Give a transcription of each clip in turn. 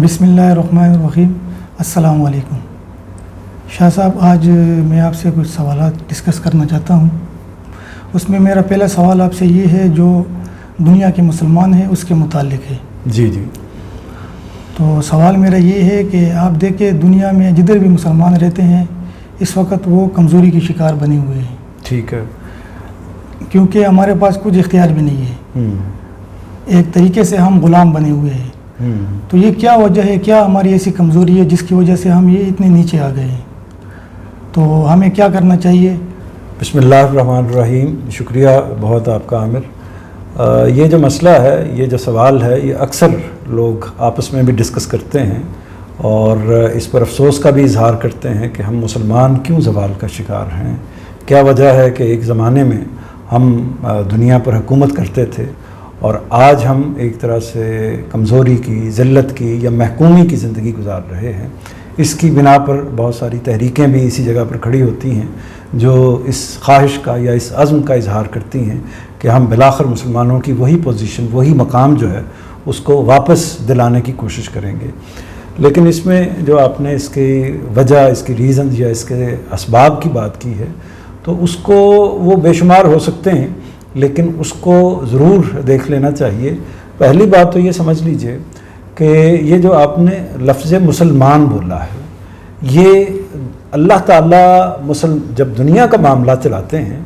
بسم اللہ الرحمن الرحیم۔ السلام علیکم شاہ صاحب، آج میں آپ سے کچھ سوالات ڈسکس کرنا چاہتا ہوں۔ اس میں میرا پہلا سوال آپ سے یہ ہے جو دنیا کے مسلمان ہیں اس کے متعلق ہے۔ جی جی۔ تو سوال میرا یہ ہے کہ آپ دیکھیں دنیا میں جدھر بھی مسلمان رہتے ہیں اس وقت وہ کمزوری کے شکار بنے ہوئے ہیں۔ ٹھیک ہے۔ کیونکہ ہمارے پاس کچھ اختیار بھی نہیں ہے، ایک طریقے سے ہم غلام بنے ہوئے ہیں۔ تو یہ کیا وجہ ہے، کیا ہماری ایسی کمزوری ہے جس کی وجہ سے ہم یہ اتنے نیچے آ گئے ہیں؟ تو ہمیں کیا کرنا چاہیے؟ بسم اللہ الرحمن الرحیم۔ شکریہ بہت آپ کا عامر۔ یہ جو مسئلہ ہے، یہ جو سوال ہے، یہ اکثر لوگ آپس میں بھی ڈسکس کرتے ہیں اور اس پر افسوس کا بھی اظہار کرتے ہیں کہ ہم مسلمان کیوں زوال کا شکار ہیں۔ کیا وجہ ہے کہ ایک زمانے میں ہم دنیا پر حکومت کرتے تھے اور آج ہم ایک طرح سے کمزوری کی، ذلت کی یا محکومی کی زندگی گزار رہے ہیں۔ اس کی بنا پر بہت ساری تحریکیں بھی اسی جگہ پر کھڑی ہوتی ہیں جو اس خواہش کا یا اس عزم کا اظہار کرتی ہیں کہ ہم بالآخر مسلمانوں کی وہی پوزیشن، وہی مقام جو ہے اس کو واپس دلانے کی کوشش کریں گے۔ لیکن اس میں جو آپ نے اس کی وجہ، اس کی ریزنز یا اس کے اسباب کی بات کی ہے، تو اس کو وہ بے شمار ہو سکتے ہیں، لیکن اس کو ضرور دیکھ لینا چاہیے۔ پہلی بات تو یہ سمجھ لیجئے کہ یہ جو آپ نے لفظ مسلمان بولا ہے، یہ اللہ تعالیٰ جب دنیا کا معاملہ چلاتے ہیں،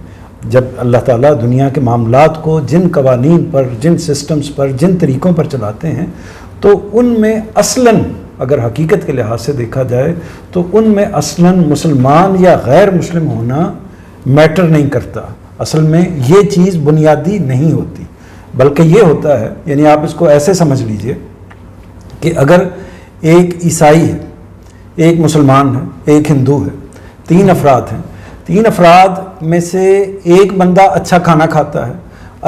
جب اللہ تعالیٰ دنیا کے معاملات کو جن قوانین پر، جن سسٹمز پر، جن طریقوں پر چلاتے ہیں، تو ان میں اصلاً اگر حقیقت کے لحاظ سے دیکھا جائے تو ان میں اصلاً مسلمان یا غیر مسلم ہونا میٹر نہیں کرتا۔ اصل میں یہ چیز بنیادی نہیں ہوتی، بلکہ یہ ہوتا ہے، یعنی آپ اس کو ایسے سمجھ لیجئے کہ اگر ایک عیسائی ہے، ایک مسلمان ہے، ایک ہندو ہے، 3 افراد ہیں، 3 افراد میں سے ایک بندہ اچھا کھانا کھاتا ہے،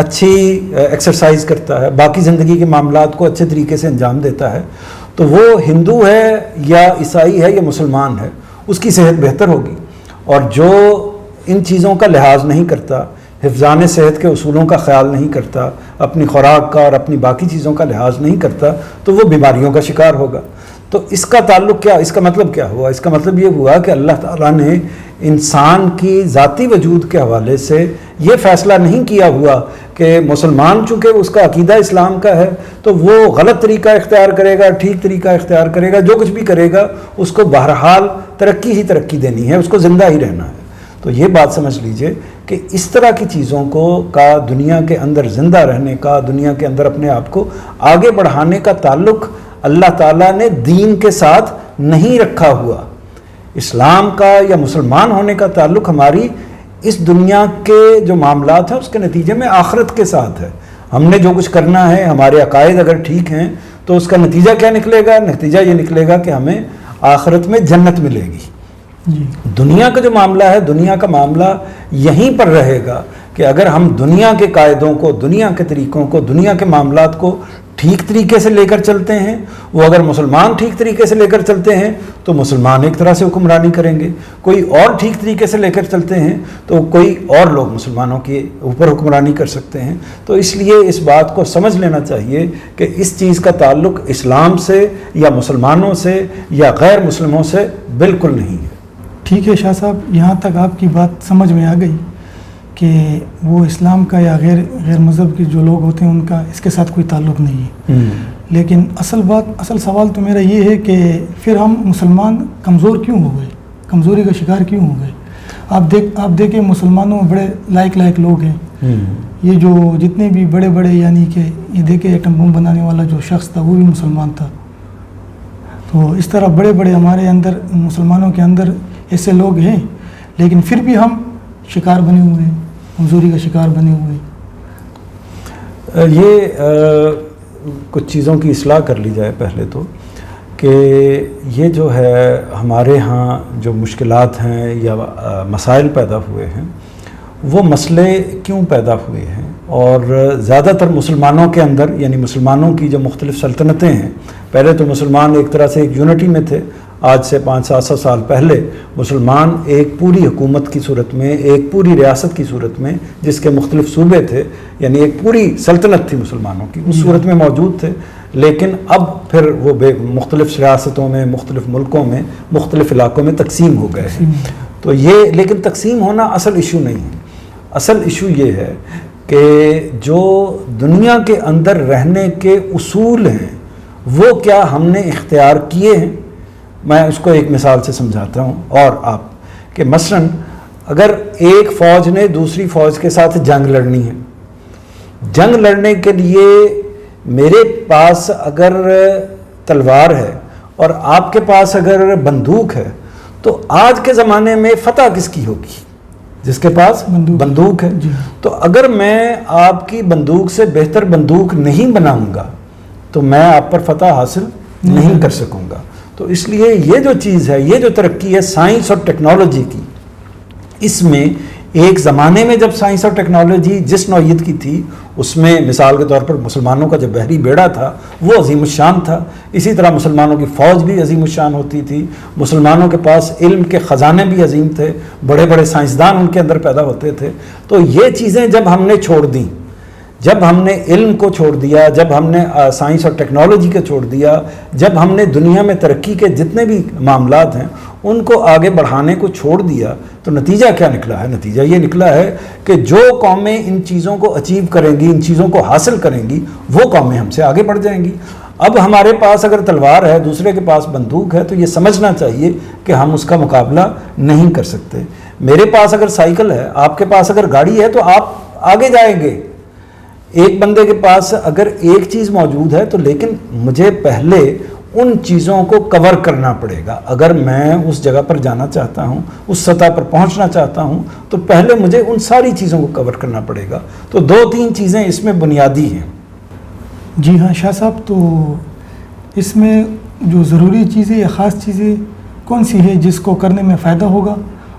اچھی ایکسرسائز کرتا ہے، باقی زندگی کے معاملات کو اچھے طریقے سے انجام دیتا ہے، تو وہ ہندو ہے یا عیسائی ہے یا مسلمان ہے، اس کی صحت بہتر ہوگی۔ اور جو ان چیزوں کا لحاظ نہیں کرتا، حفظان صحت کے اصولوں کا خیال نہیں کرتا، اپنی خوراک کا اور اپنی باقی چیزوں کا لحاظ نہیں کرتا، تو وہ بیماریوں کا شکار ہوگا۔ تو اس کا تعلق کیا، اس کا مطلب کیا ہوا؟ اس کا مطلب یہ ہوا کہ اللہ تعالیٰ نے انسان کی ذاتی وجود کے حوالے سے یہ فیصلہ نہیں کیا ہوا کہ مسلمان چونکہ اس کا عقیدہ اسلام کا ہے تو وہ غلط طریقہ اختیار کرے گا، ٹھیک طریقہ اختیار کرے گا، جو کچھ بھی کرے گا اس کو بہرحال ترقی ہی ترقی دینی ہے، اس کو زندہ ہی رہنا ہے۔ تو یہ بات سمجھ لیجئے کہ اس طرح کی چیزوں کا دنیا کے اندر زندہ رہنے کا، دنیا کے اندر اپنے آپ کو آگے بڑھانے کا تعلق اللہ تعالیٰ نے دین کے ساتھ نہیں رکھا ہوا۔ اسلام کا یا مسلمان ہونے کا تعلق ہماری اس دنیا کے جو معاملات ہیں اس کے نتیجے میں آخرت کے ساتھ ہے۔ ہم نے جو کچھ کرنا ہے، ہمارے عقائد اگر ٹھیک ہیں تو اس کا نتیجہ کیا نکلے گا؟ نتیجہ یہ نکلے گا کہ ہمیں آخرت میں جنت ملے گی۔ دنیا کا جو معاملہ ہے، دنیا کا معاملہ یہیں پر رہے گا کہ اگر ہم دنیا کے قاعدوں کو، دنیا کے طریقوں کو، دنیا کے معاملات کو ٹھیک طریقے سے لے کر چلتے ہیں، وہ اگر مسلمان ٹھیک طریقے سے لے کر چلتے ہیں تو مسلمان ایک طرح سے حکمرانی کریں گے، کوئی اور ٹھیک طریقے سے لے کر چلتے ہیں تو کوئی اور لوگ مسلمانوں کے اوپر حکمرانی کر سکتے ہیں۔ تو اس لیے اس بات کو سمجھ لینا چاہیے کہ اس چیز کا تعلق اسلام سے یا مسلمانوں سے یا غیر مسلموں سے بالکل نہیں ہے۔ ٹھیک ہے شاہ صاحب، یہاں تک آپ کی بات سمجھ میں آ گئی کہ وہ اسلام کا یا غیر مذہب کے جو لوگ ہوتے ہیں ان کا اس کے ساتھ کوئی تعلق نہیں ہے۔ لیکن اصل سوال تو میرا یہ ہے کہ پھر ہم مسلمان کمزور کیوں ہو گئے، کمزوری کا شکار کیوں ہو گئے؟ آپ دیکھیں مسلمانوں میں بڑے لائق لوگ ہیں، یہ جو جتنے بھی بڑے یعنی کہ یہ دیکھیں ایٹم بم بنانے والا جو شخص تھا وہ بھی مسلمان تھا۔ تو اس طرح بڑے ہمارے اندر، مسلمانوں کے اندر ایسے لوگ ہیں، لیکن پھر بھی ہم شکار بنے ہوئے ہیں، کمزوری کا شکار بنے ہوئے ہیں۔ یہ کچھ چیزوں کی اصلاح کر لی جائے پہلے تو، کہ یہ جو ہے ہمارے ہاں جو مشکلات ہیں یا مسائل پیدا ہوئے ہیں، وہ مسئلے کیوں پیدا ہوئے ہیں، اور زیادہ تر مسلمانوں کے اندر، یعنی مسلمانوں کی جو مختلف سلطنتیں ہیں، پہلے تو مسلمان ایک طرح سے ایک یونٹی میں تھے، آج سے 500-700 سال پہلے مسلمان ایک پوری حکومت کی صورت میں، ایک پوری ریاست کی صورت میں، جس کے مختلف صوبے تھے، یعنی ایک پوری سلطنت تھی مسلمانوں کی، اس صورت میں موجود تھے۔ لیکن اب پھر وہ مختلف ریاستوں میں، مختلف ملکوں میں، مختلف علاقوں میں تقسیم ہو گئے ہیں. تو یہ لیکن تقسیم ہونا اصل ایشو نہیں ہے. اصل ایشو یہ ہے کہ جو دنیا کے اندر رہنے کے اصول ہیں وہ کیا ہم نے اختیار کیے ہیں. میں اس کو ایک مثال سے سمجھاتا ہوں اور آپ کہ مثلا اگر ایک فوج نے دوسری فوج کے ساتھ جنگ لڑنی ہے، جنگ لڑنے کے لیے میرے پاس اگر تلوار ہے اور آپ کے پاس اگر بندوق ہے تو آج کے زمانے میں فتح کس کی ہوگی؟ جس کے پاس بندوق ہے. تو اگر میں آپ کی بندوق سے بہتر بندوق نہیں بناؤں گا تو میں آپ پر فتح حاصل نہیں کر سکوں گا. تو اس لیے یہ جو چیز ہے، یہ جو ترقی ہے سائنس اور ٹیکنالوجی کی، اس میں ایک زمانے میں جب سائنس اور ٹیکنالوجی جس نوعیت کی تھی اس میں مثال کے طور پر مسلمانوں کا جو بحری بیڑا تھا وہ عظیم الشان تھا. اسی طرح مسلمانوں کی فوج بھی عظیم الشان ہوتی تھی، مسلمانوں کے پاس علم کے خزانے بھی عظیم تھے، بڑے بڑے سائنسدان ان کے اندر پیدا ہوتے تھے. تو یہ چیزیں جب ہم نے چھوڑ دیں، جب ہم نے علم کو چھوڑ دیا، جب ہم نے سائنس اور ٹیکنالوجی کو چھوڑ دیا، جب ہم نے دنیا میں ترقی کے جتنے بھی معاملات ہیں ان کو آگے بڑھانے کو چھوڑ دیا، تو نتیجہ کیا نکلا ہے؟ نتیجہ یہ نکلا ہے کہ جو قومیں ان چیزوں کو اچیو کریں گی، ان چیزوں کو حاصل کریں گی، وہ قومیں ہم سے آگے بڑھ جائیں گی. اب ہمارے پاس اگر تلوار ہے، دوسرے کے پاس بندوق ہے، تو یہ سمجھنا چاہیے کہ ہم اس کا مقابلہ نہیں کر سکتے. میرے پاس اگر سائیکل ہے، آپ کے پاس اگر گاڑی ہے تو آپ آگے جائیں گے. ایک بندے کے پاس اگر ایک چیز موجود ہے تو لیکن مجھے پہلے ان چیزوں کو کور کرنا پڑے گا. اگر میں اس جگہ پر جانا چاہتا ہوں، اس سطح پر پہنچنا چاہتا ہوں، تو پہلے مجھے ان ساری چیزوں کو کور کرنا پڑے گا. تو 2-3 چیزیں اس میں بنیادی ہیں. جی ہاں شاہ صاحب، تو اس میں جو ضروری چیزیں یا خاص چیزیں کون سی ہے جس کو کرنے میں فائدہ ہوگا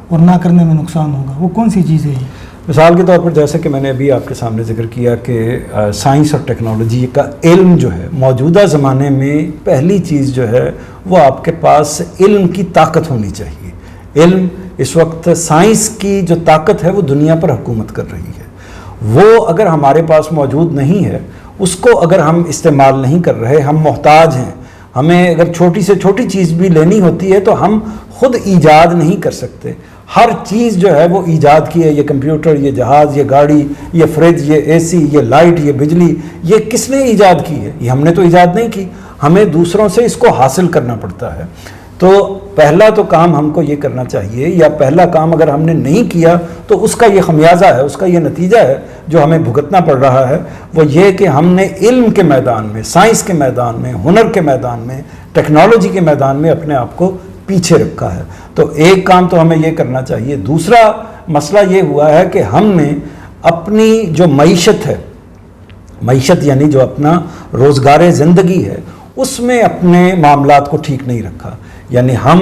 اور نہ کرنے میں نقصان ہوگا، وہ کون سی چیزیں ہیں؟ مثال کے طور پر جیسے کہ میں نے ابھی آپ کے سامنے ذکر کیا کہ سائنس اور ٹیکنالوجی کا علم جو ہے موجودہ زمانے میں پہلی چیز جو ہے وہ آپ کے پاس علم کی طاقت ہونی چاہیے. علم اس وقت سائنس کی جو طاقت ہے وہ دنیا پر حکومت کر رہی ہے. وہ اگر ہمارے پاس موجود نہیں ہے، اس کو اگر ہم استعمال نہیں کر رہے، ہم محتاج ہیں. ہمیں اگر چھوٹی سے چھوٹی چیز بھی لینی ہوتی ہے تو ہم خود ایجاد نہیں کر سکتے. ہر چیز جو ہے وہ ایجاد کی ہے. یہ کمپیوٹر، یہ جہاز، یہ گاڑی، یہ فریج، یہ اے سی، یہ لائٹ، یہ بجلی، یہ کس نے ایجاد کی ہے؟ یہ ہم نے تو ایجاد نہیں کی. ہمیں دوسروں سے اس کو حاصل کرنا پڑتا ہے. تو پہلا تو کام ہم کو یہ کرنا چاہیے، یا پہلا کام اگر ہم نے نہیں کیا تو اس کا یہ خمیازہ ہے، اس کا یہ نتیجہ ہے جو ہمیں بھگتنا پڑ رہا ہے. وہ یہ کہ ہم نے علم کے میدان میں، سائنس کے میدان میں، ہنر کے میدان میں، ٹیکنالوجی کے میدان میں اپنے آپ کو پیچھے رکھا ہے. تو ایک کام تو ہمیں یہ کرنا چاہیے. دوسرا مسئلہ یہ ہوا ہے کہ ہم نے اپنی جو معیشت ہے، معیشت یعنی جو اپنا روزگار زندگی ہے، اس میں اپنے معاملات کو ٹھیک نہیں رکھا. یعنی ہم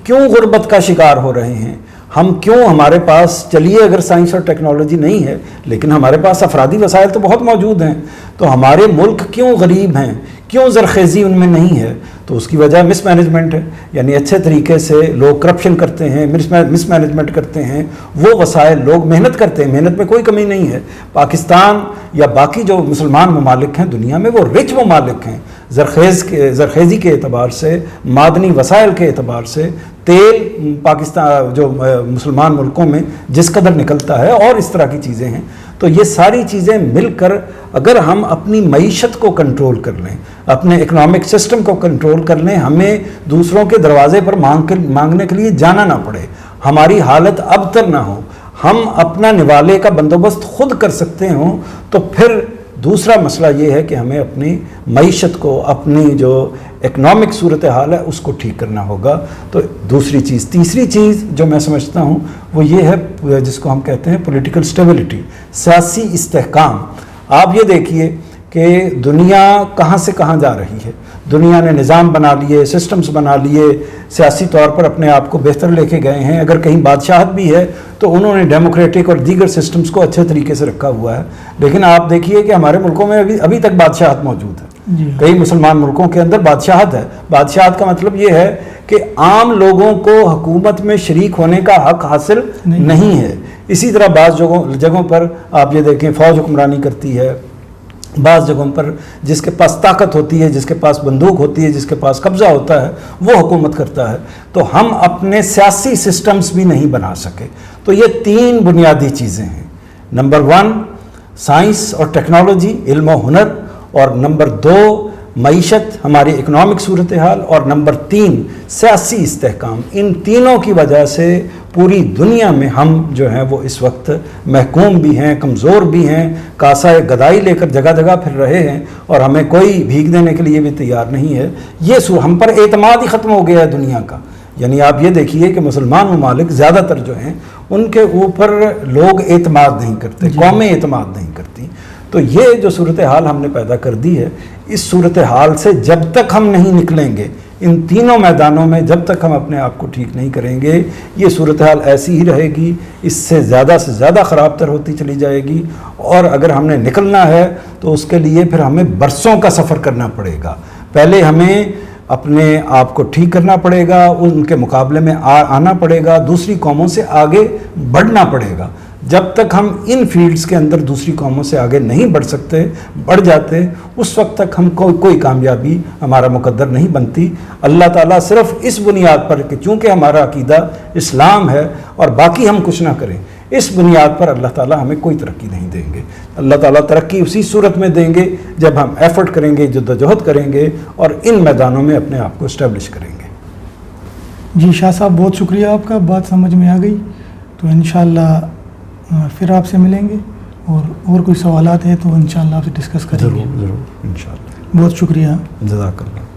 کیوں غربت کا شکار ہو رہے ہیں؟ ہم کیوں، ہمارے پاس چلیے اگر سائنس اور ٹیکنالوجی نہیں ہے لیکن ہمارے پاس افرادی وسائل تو بہت موجود ہیں، تو ہمارے ملک کیوں غریب ہیں؟ کیوں زرخیزی ان میں نہیں ہے؟ تو اس کی وجہ مس مینجمنٹ ہے. یعنی اچھے طریقے سے لوگ کرپشن کرتے ہیں، مس مینجمنٹ کرتے ہیں. وہ وسائل لوگ محنت کرتے ہیں، محنت میں کوئی کمی نہیں ہے. پاکستان یا باقی جو مسلمان ممالک ہیں دنیا میں وہ رچ ممالک ہیں. زرخیزی کے اعتبار سے، معدنی وسائل کے اعتبار سے، تیل پاکستان جو مسلمان ملکوں میں جس قدر نکلتا ہے اور اس طرح کی چیزیں ہیں. تو یہ ساری چیزیں مل کر اگر ہم اپنی معیشت کو کنٹرول کر لیں، اپنے اکنامک سسٹم کو کنٹرول کر لیں، ہمیں دوسروں کے دروازے پر مانگنے کے لیے جانا نہ پڑے، ہماری حالت ابتر نہ ہو، ہم اپنا نوالے کا بندوبست خود کر سکتے ہوں، تو پھر دوسرا مسئلہ یہ ہے کہ ہمیں اپنی معیشت کو، اپنی جو اکنامک صورتحال ہے اس کو ٹھیک کرنا ہوگا. تو دوسری چیز. تیسری چیز جو میں سمجھتا ہوں وہ یہ ہے جس کو ہم کہتے ہیں پولیٹیکل اسٹیبلٹی، سیاسی استحکام. آپ یہ دیکھیے کہ دنیا کہاں سے کہاں جا رہی ہے. دنیا نے نظام بنا لیے، سسٹمز بنا لیے، سیاسی طور پر اپنے آپ کو بہتر لے کے گئے ہیں. اگر کہیں بادشاہت بھی ہے تو انہوں نے ڈیموکریٹک اور دیگر سسٹمز کو اچھے طریقے سے رکھا ہوا ہے. لیکن آپ دیکھیے کہ ہمارے ملکوں میں ابھی تک بادشاہت موجود ہے. کئی مسلمان ملکوں کے اندر بادشاہت ہے. بادشاہت کا مطلب یہ ہے کہ عام لوگوں کو حکومت میں شریک ہونے کا حق حاصل نہیں ہے. اسی طرح بعض جگہوں پر آپ یہ دیکھیں فوج حکمرانی کرتی ہے، بعض جگہوں پر جس کے پاس طاقت ہوتی ہے، جس کے پاس بندوق ہوتی ہے، جس کے پاس قبضہ ہوتا ہے، وہ حکومت کرتا ہے، تو ہم اپنے سیاسی سسٹمز بھی نہیں بنا سکے۔ تو یہ 3 بنیادی چیزیں ہیں، نمبر 1 سائنس اور ٹیکنالوجی، علم و ہنر، اور نمبر 2 معیشت، ہماری اکنامک صورتحال، اور نمبر 3 سیاسی استحکام۔ ان تینوں کی وجہ سے پوری دنیا میں ہم جو ہیں وہ اس وقت محکوم بھی ہیں، کمزور بھی ہیں، کاسہ گدائی لے کر جگہ جگہ پھر رہے ہیں، اور ہمیں کوئی بھیگ دینے کے لیے بھی تیار نہیں ہے۔ یہ ہم پر اعتماد ہی ختم ہو گیا ہے دنیا کا۔ یعنی آپ یہ دیکھیے کہ مسلمان ممالک زیادہ تر جو ہیں ان کے اوپر لوگ اعتماد نہیں کرتے، قومیں اعتماد نہیں کرتی۔ تو یہ جو صورتحال ہم نے پیدا کر دی ہے، اس صورتحال سے جب تک ہم نہیں نکلیں گے، ان تینوں میدانوں میں جب تک ہم اپنے آپ کو ٹھیک نہیں کریں گے، یہ صورتحال ایسی ہی رہے گی، اس سے زیادہ خراب تر ہوتی چلی جائے گی۔ اور اگر ہم نے نکلنا ہے تو اس کے لیے پھر ہمیں برسوں کا سفر کرنا پڑے گا۔ پہلے ہمیں اپنے آپ کو ٹھیک کرنا پڑے گا، ان کے مقابلے میں آنا پڑے گا، دوسری قوموں سے آگے بڑھنا پڑے گا۔ جب تک ہم ان فیلڈز کے اندر دوسری قوموں سے آگے نہیں بڑھ جاتے، اس وقت تک ہم کوئی کامیابی ہمارا مقدر نہیں بنتی۔ اللہ تعالیٰ صرف اس بنیاد پر کہ چونکہ ہمارا عقیدہ اسلام ہے اور باقی ہم کچھ نہ کریں، اس بنیاد پر اللہ تعالیٰ ہمیں کوئی ترقی نہیں دیں گے۔ اللہ تعالیٰ ترقی اسی صورت میں دیں گے جب ہم ایفرٹ کریں گے، جدوجہد کریں گے، اور ان میدانوں میں اپنے آپ کو اسٹیبلش کریں گے۔ جی شاہ صاحب، بہت شکریہ آپ کا، بات سمجھ میں آ گئی۔ تو انشاءاللہ پھر آپ سے ملیں گے، اور کوئی سوالات ہیں تو انشاءاللہ آپ سے ڈسکس کریں گے۔ ضرور انشاءاللہ۔ بہت شکریہ، جزاک اللہ۔